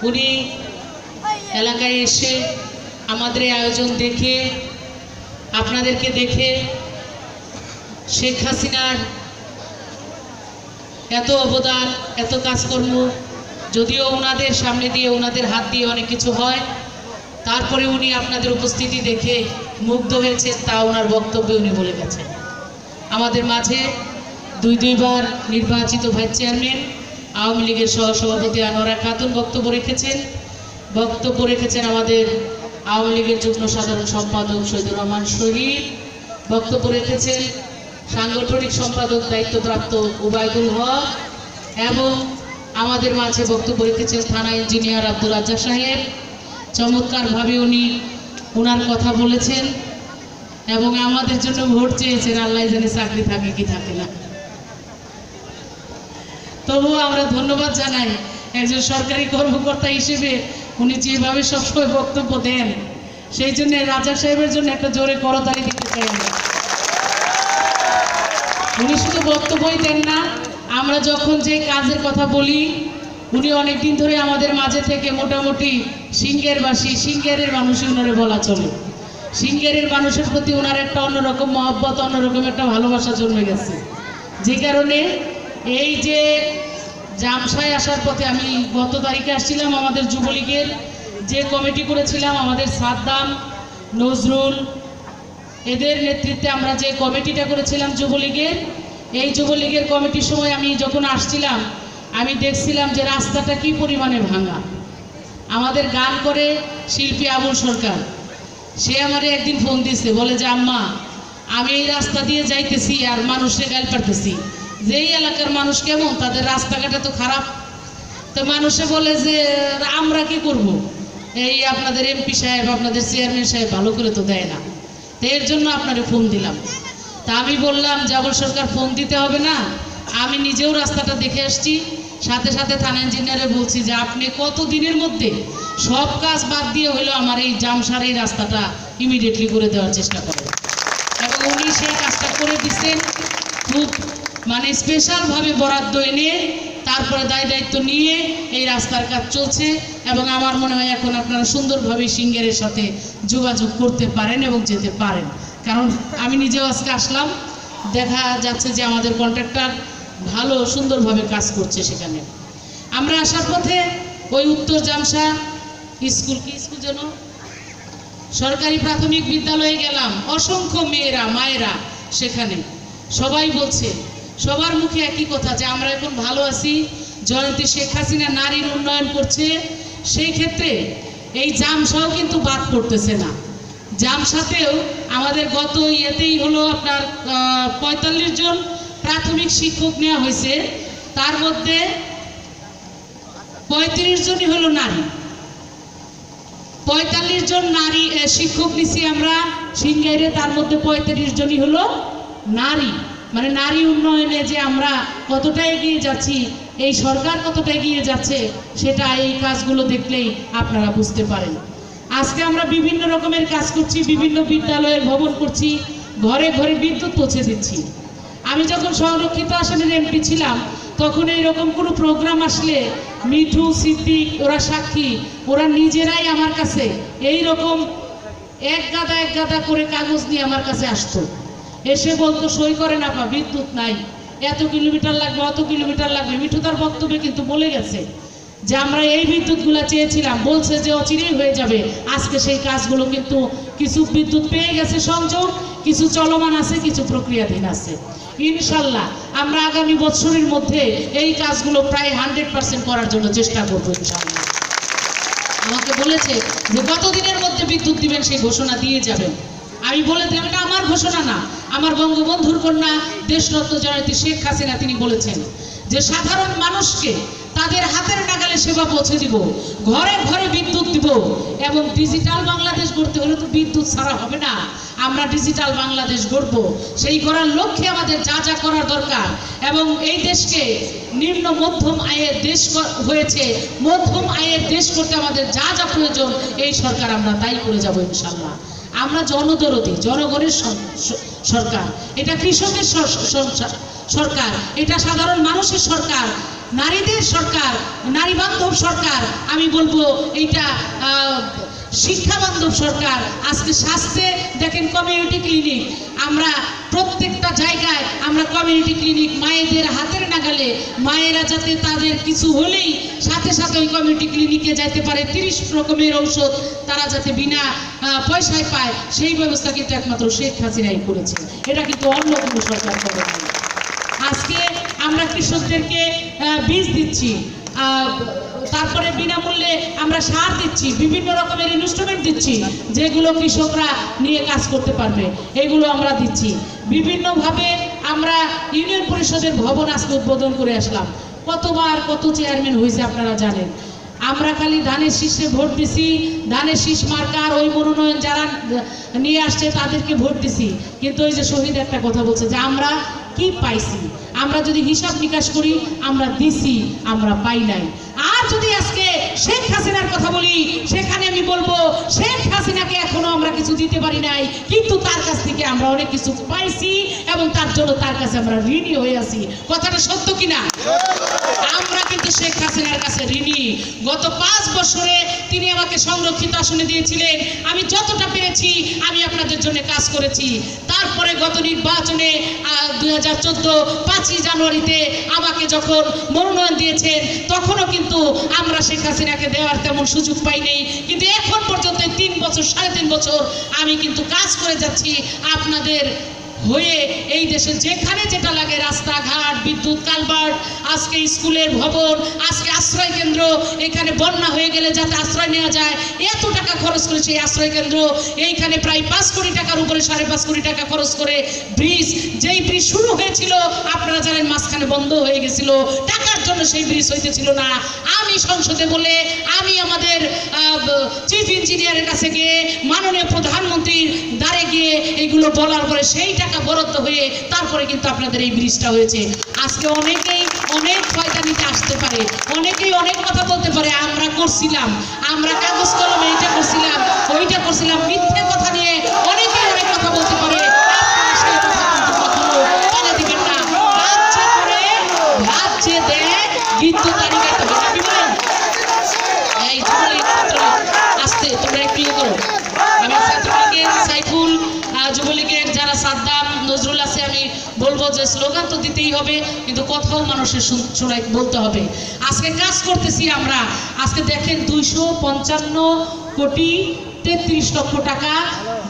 উনি এলাকায় এসে আমাদের এই আয়োজন দেখে আপনাদেরকে দেখে শেখ হাসিনার এত অবদান এত কাজকর্ম যদিও ওনাদের সামনে দিয়ে ওনাদের হাত দিয়ে অনেক কিছু হয় তারপরে উনি আপনাদের উপস্থিতি দেখে মুগ্ধ হয়েছে তা ওনার বক্তব্যে উনি বলে গেছেন। আমাদের মাঝে দুইবার নির্বাচিত ভাইস চেয়ারম্যান আওয়ামী লীগের সহসভাপতি আনোয়ারা খাতুন বক্তব্য রেখেছেন আমাদের আওয়ামী লীগের যুগ্ম সাধারণ সম্পাদক শহীদুর রহমান শহীদ বক্তব্য রেখেছেন সাংগঠনিক সম্পাদক দায়িত্বপ্রাপ্ত ওবায়দুল হক এবং আমাদের মাঝে বক্তব্য রেখেছেন থানা ইঞ্জিনিয়ার আব্দুল রাজ্জাক সাহেব। চমৎকারভাবে উনি ওনার কথা বলেছেন এবং আমাদের জন্য ভোট চেয়েছেন। আল্লাহ জানে চাকরি থাকে কি থাকে না, তবুও আমরা ধন্যবাদ জানাই একজন সরকারি কর্মকর্তা হিসেবে উনি যেভাবে সবসময় বক্তব্য দেন সেই জন্য রাজ্জাক সাহেবের জন্য একটা জোরে করতালি দিতে চাই। উনি শুধু বক্তব্যই দেন না, আমরা যখন যে কাজের কথা বলি উনি অনেকদিন ধরে আমাদের মাঝে থেকে মোটামুটি সিঙ্গেরের মানুষই ওনারে বলা চলে। সিঙ্গেরের মানুষের প্রতি ওনার একটা অন্যরকম মহব্বত অন্যরকম একটা ভালোবাসা জন্মে গেছে, যে কারণে এই যে জামসায় আসার পথে আমি গত তারিখে আসছিলাম আমাদের যুবলীগের যে কমিটি করেছিলাম আমাদের সাদ্দাম নজরুল এদের নেতৃত্বে আমরা যে কমিটিটা করেছিলাম যুবলীগের, এই যুবলীগের কমিটির সময় আমি যখন আসছিলাম আমি দেখছিলাম যে রাস্তাটা কি পরিমাণে ভাঙা। আমাদের গান করে শিল্পী আবুল সরকার সে আমারে একদিন ফোন দিছে, বলে যে আম্মা আমি এই রাস্তা দিয়ে যাইতেছি আর মানুষে গাল পারতেছি যে এই এলাকার মানুষ কেমন, তাদের রাস্তাঘাটে তো খারাপ। তো মানুষে বলে যে আমরা কি করব, এই আপনাদের এমপি সাহেব আপনাদের চেয়ারম্যান সাহেব ভালো করে তো দেয় না, তো এর জন্য আপনারে ফোন দিলাম। তা আমি বললাম যে আবুল সরকার ফোন দিতে হবে না, আমি নিজেও রাস্তাটা দেখে আসছি, সাথে সাথে থানা ইঞ্জিনিয়ারে বলছি যে আপনি কত দিনের মধ্যে সব কাজ বাদ দিয়ে হইলো আমার এই জামসার এই রাস্তাটা ইমিডিয়েটলি করে দেওয়ার চেষ্টা করেন। এবং উনি সেই কাজটা করে দিচ্ছেন খুব মানে স্পেশালভাবে বরাদ্দ এনে তারপরে দায়িত্ব নিয়ে এই রাস্তার কাজ চলছে এবং আমার মনে হয় এখন আপনারা সুন্দরভাবে সিঙ্গেরের সাথে যোগাযোগ করতে পারেন এবং যেতে পারেন। কারণ আমি নিজেও আজকে আসলাম, দেখা যাচ্ছে যে আমাদের কন্ট্রাক্টর ভালো সুন্দরভাবে কাজ করছে সেখানে। আমরা আসার পথে ওই উত্তর জামসা স্কুল যেন সরকারি প্রাথমিক বিদ্যালয়ে গেলাম, অসংখ্য মেয়েরা মায়েরা সেখানে সবাই বলছে সবার মুখে একই কথা যে আমরা এখন ভালো আছি, জয়ন্তী শেখ হাসিনা নারীর উন্নয়ন করছে। সেই ক্ষেত্রে এই জামসাও কিন্তু বাদ পড়তেছে না। জামসাতেও আমাদের গত ইয়েতেই হলো আপনার 45 জন প্রাথমিক শিক্ষক নেওয়া হয়েছে, তার মধ্যে 35 জনই হলো নারী। 45 জন নারী শিক্ষক নিছি আমরা সিঙ্গাইরে, তার মধ্যে 35 জনই হলো নারী। মানে নারী উন্নয়নে যে আমরা কতটা এগিয়ে যাচ্ছি, এই সরকার কতটা এগিয়ে যাচ্ছে সেটা এই কাজগুলো দেখলেই আপনারা বুঝতে পারেন। আজকে আমরা বিভিন্ন রকমের কাজ করছি, বিভিন্ন বিদ্যালয়ের ভবন করছি, ঘরে ঘরে বিদ্যুৎ পৌঁছে দিচ্ছি। আমি যখন সংরক্ষিত আসনের এমপি ছিলাম তখন এইরকম কোনো প্রোগ্রাম আসলে মিঠু সিদ্দিক ওরা সাক্ষী, ওরা নিজেরাই আমার কাছে এই রকম এক গাদা করে কাগজ নিয়ে আমার কাছে আসতো, এসে বলতো সই করেন আপা বিদ্যুৎ নাই, এত কিলোমিটার লাগবে অত কিলোমিটার লাগবে। মিঠু তার বক্তব্যে কিন্তু বলে গেছে যে আমরা এই বিদ্যুৎগুলো চেয়েছিলাম, বলছে যে অচিরেই হয়ে যাবে। আজকে সেই কাজগুলো কিন্তু কিছু বিদ্যুৎ পেয়ে গেছে সংযোগ, কিছু চলমান আছে, কিছু প্রক্রিয়াধীন আছে। ইনশাল্লাহ আমরা আগামী বছরের মধ্যে এই কাজগুলো প্রায় 100% করার জন্য চেষ্টা করবো ইনশাল্লাহ। আমাকে বলেছে যে কতদিনের মধ্যে বিদ্যুৎ দিবেন সেই ঘোষণা দিয়ে যাবেন। আমি বলে দিলাম এটা আমার ঘোষণা না, আমার বঙ্গবন্ধুর কন্যা দেশরত্ন জয়ন্তী শেখ হাসিনা তিনি বলেছেন যে সাধারণ মানুষকে তাদের হাতের নাগালে সেবা পৌঁছে দিব, ঘরে ঘরে বিদ্যুৎ দিব এবং ডিজিটাল বাংলাদেশ গড়তে হলে তো বিদ্যুৎ ছাড়া হবে না। আমরা ডিজিটাল বাংলাদেশ গড়ব, সেই করার লক্ষ্যে আমাদের যা যা করার দরকার এবং এই দেশকে নিম্ন মধ্যম আয়ের দেশ হয়েছে, মধ্যম আয়ের দেশ করতে আমাদের যা যা প্রয়োজন এই সরকার আমরা তাই করে যাব ইনশাল্লাহ। আমরা জনদরদী, জনগণের সরকার, এটা কৃষকের সরকার, এটা সাধারণ মানুষের সরকার। নারীদের সরকার, নারী বান্ধব সরকার, আমি বলবো এইটা শিক্ষা বান্ধব সরকার। আজকে স্বাস্থ্যে দেখেন কমিউনিটি ক্লিনিক, আমরা প্রত্যেকটা জায়গায় আমরা কমিউনিটি ক্লিনিক, মায়েদের হাতের নাগালে, মায়েরা যাতে তাদের কিছু হলেই সাথে সাথে ওই কমিউনিটি ক্লিনিকে যাইতে পারে, 30 রকমের ঔষধ তারা যাতে বিনা পয়সায় পায়, সেই ব্যবস্থা কিন্তু একমাত্র শেখ হাসিনাই করেছে। এটা কিন্তু অন্য কোনো সরকার করে নাই। আজকে আমরা কৃষকদেরকে বীজ দিচ্ছি, তারপরে বিনামূল্যে আমরা সার দিচ্ছি, বিভিন্ন রকমের ইনস্ট্রুমেন্ট দিচ্ছি যেগুলো কৃষকরা নিয়ে কাজ করতে পারবে, এগুলো আমরা দিচ্ছি। বিভিন্নভাবে আমরা ইউনিয়ন পরিষদের ভবন আজকে উদ্বোধন করে আসলাম। কতবার কত চেয়ারম্যান হয়েছে আপনারা জানেন। আমরা খালি ধানের শীষে ভোট দিছি, ধানের শীষ মার্কার ওই মনোনয়ন যারা নিয়ে আসছে তাদেরকে ভোট দিছি, কিন্তু ওই যে শহীদ একটা কথা বলছে যে আমরা কি পাইছি, আমরা যদি হিসাব নিকাশ করি আমরা দিছি, আমরা পাই নাই। আর যদি আজকে শেখ হাসিনার কথা বলি, সেখানে আমি বলবো শেখ হাসিনাকে এখনো আমরা কিছু দিতে পারি নাই, কিন্তু তার কাছ থেকে আমরা অনেক কিছু পাইছি এবং তার জন্য তার কাছে আমরা ঋণী হয়ে আছি। কথাটা সত্য কিনা? আমরা কিন্তু শেখ হাসিনার কাছে ঋণী। গত 5 বছরে তিনি আমাকে সংরক্ষিত আসনে দিয়েছিলেন, আমি যতটা পেরেছি আমি আপনাদের জন্য কাজ করেছি। তারপরে গত নির্বাচনে 2014 5ই জানুয়ারিতে আমাকে যখন মনোনয়ন দিয়েছেন, তখনও কিন্তু আমরা শেখ হাসিনাকে দেওয়ার তেমন সুযোগ পাইনি, কিন্তু এখন পর্যন্ত 3 বছর 3.5 বছর আমি কিন্তু কাজ করে যাচ্ছি আপনাদের হয়ে। এই দেশে যেখানে যেটা লাগে, রাস্তাঘাট, বিদ্যুৎ, কালভার্ট, আজকে স্কুলের ভবন, আজকে আশ্রয় কেন্দ্র, এখানে বন্যা হয়ে গেলে যাতে আশ্রয় নেওয়া যায়, এত টাকা খরচ করে সেই আশ্রয় কেন্দ্র, এইখানে প্রায় 5 কোটি টাকার উপরে 5.5 কোটি টাকা খরচ করে ব্রিজ, যেই ব্রিজ শুরু হয়েছিল আপনারা জানেন মাঝখানে বন্ধ হয়ে গেছিল, টাকার জন্য সেই ব্রিজ হইতেছিল না। আমি সংসদে বলে, আমি আমাদের চিফ ইঞ্জিনিয়ারের কাছে গিয়ে, মাননীয় প্রধানমন্ত্রীর দ্বারে গিয়ে এগুলো বলার পরে সেই টাকা বরাদ্দ হয়ে তারপরে কিন্তু আপনাদের এই ব্রিজটা হয়েছে। আজকে অনেকেই অনেক ফায়দা নিতে আসতে পারে, অনেকেই অনেক কথা বলতে পারে আমরা করছিলাম, আমরা কাগজ কলমে এটা করছিলাম, ওইটা করছিলাম, মিথ্যে কথা নিয়ে অনেকেই অনেক কথা বলতে পারে। আপনারা সেই কথা কিন্তু কখনো বলে দিবেন না। রাজ্যে করে রাজ্যে দেয় কিন্তু তালিকা তো কি বলেন? এই যুবলীগ ছাত্রলীগ আসতে তোমরা একটু ইয়ে করো। আমি ছাত্রলীগের সাইফুল, যুবলীগের যারা সাদ্দাম, নজরুল আছে, আমি বলবো যে স্লোগান তো দিতেই হবে, কিন্তু কথাও মানুষের শোনায় বলতে হবে। আজকে কাজ করতেছি আমরা। আজকে দেখেন 255 কোটি 33 লক্ষ টাকা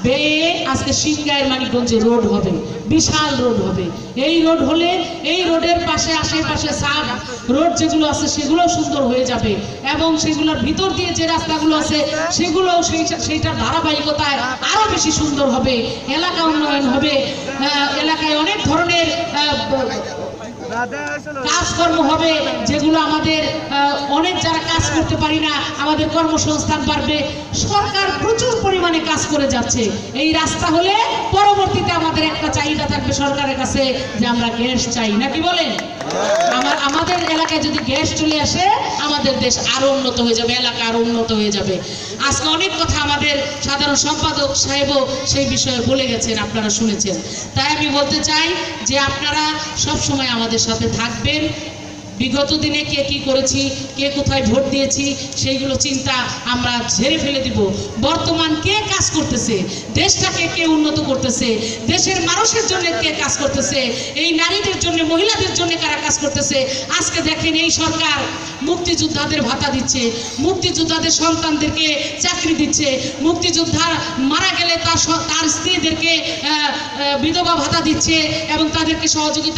ব্যয়ে আজকে সিংগাইর মানিকগঞ্জে রোড হবে, বিশাল রোড হবে। এই রোড হলে এই রোডের পাশে আশেপাশে সাব রোড যেগুলো আছে সেগুলো সুন্দর হয়ে যাবে, এবং সেগুলোর ভিতর দিয়ে যে রাস্তাগুলো আছে সেগুলো সেইটার ধারাবাহিকতায় আরো বেশি সুন্দর হবে, এলাকা উন্নয়ন হবে, এলাকায় অনেক ধরনের কাজকর্ম হবে যেগুলো আমাদের অনেক যারা কাজ করতে পারি না, আমাদের কর্মসংস্থান বাড়বে। সরকার প্রচুর পরিমাণে কাজ করে যাচ্ছে। এই রাস্তা হলে পরবর্তীতে আমাদের একটা চাহিদা থাকবে সরকারের কাছে যে আমরা গ্যাস চাই, নাকি বলেন? আমাদের এলাকায় যদি গ্যাস চলে আসে আমাদের দেশ আরো উন্নত হয়ে যাবে, এলাকা আরো উন্নত হয়ে যাবে। আজকে অনেক কথা আমাদের সাধারণ সম্পাদক সাহেবও সেই বিষয়ে বলে গেছেন, আপনারা শুনেছেন। তাই আমি বলতে চাই যে আপনারা সব সময় আমাদের সাথে থাকবেন। বিগত দিনে কে কি করেছি, কে কোথায় ভোট দিয়েছি, সেইগুলো চিন্তা আমরা ঝেড়ে ফেলে দিব। বর্তমান কে কাজ করতেছে, দেশটাকে কে উন্নত করতেছে, দেশের মানুষের জন্য কে কাজ করতেছে, এই নারীদের জন্য, মহিলাদের জন্য কারা কাজ করতেছে। আজকে দেখেন এই সরকার মুক্তিযোদ্ধাদের ভাতা দিচ্ছে, মুক্তিযোদ্ধাদের সন্তানদেরকে চাকরি দিচ্ছে, মুক্তিযোদ্ধা মারা গেলে তার স্ত্রীদেরকে বিধবা ভাতা দিচ্ছে এবং তাদেরকে সহযোগিতা